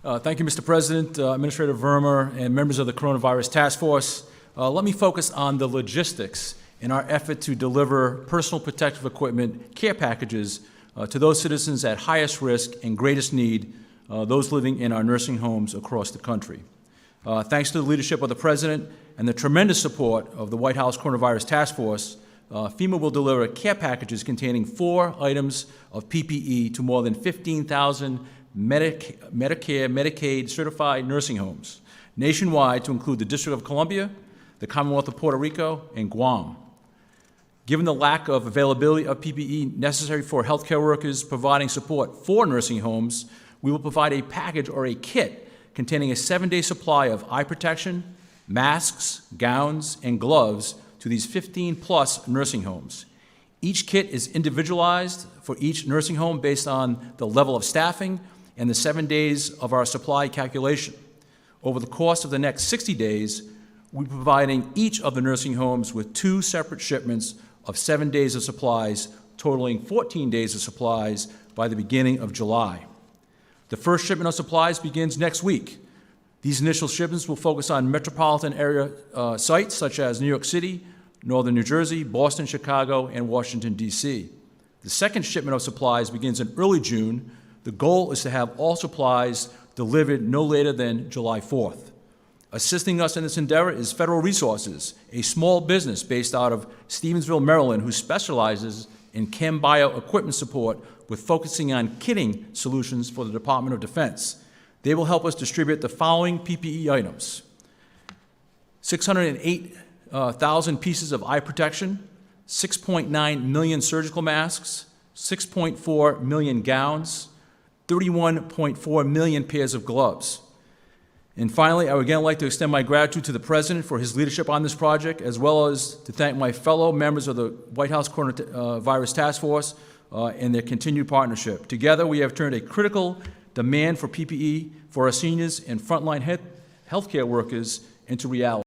Thank you, Mr. President, Administrator Verma, and members of the Coronavirus Task Force. Let me focus on the logistics in our effort to deliver personal protective equipment care packages to those citizens at highest risk and greatest need, those living in our nursing homes across the country. Thanks to the leadership of the President and the tremendous support of the White House Coronavirus Task Force, FEMA will deliver care packages containing 4 items of PPE to more than 15,000 Medicare, Medicaid certified nursing homes nationwide, to include the District of Columbia, the Commonwealth of Puerto Rico, and Guam. Given the lack of availability of PPE necessary for healthcare workers providing support for nursing homes, we will provide a package or a kit containing a 7-day supply of eye protection, masks, gowns, and gloves to these 15-plus nursing homes. Each kit is individualized for each nursing home based on the level of staffing and the 7 days of our supply calculation. Over the course of the next 60 days, we'll be providing each of the nursing homes with 2 separate shipments of 7 days of supplies, totaling 14 days of supplies by the beginning of July. The first shipment of supplies begins next week. These initial shipments will focus on metropolitan area sites such as New York City, Northern New Jersey, Boston, Chicago, and Washington, D.C. The second shipment of supplies begins in early June. The goal is to have all supplies delivered no later than July 4th. Assisting us in this endeavor is Federal Resources, a small business based out of Stevensville, Maryland, who specializes in chem bio equipment support with focusing on kitting solutions for the Department of Defense. They will help us distribute the following PPE items: 608,000 pieces of eye protection, 6.9 million surgical masks, 6.4 million gowns, 31.4 million pairs of gloves. And finally, I would again like to extend my gratitude to the President for his leadership on this project, as well as to thank my fellow members of the White House Coronavirus Task Force and their continued partnership. Together, we have turned a critical demand for PPE for our seniors and frontline healthcare workers into reality.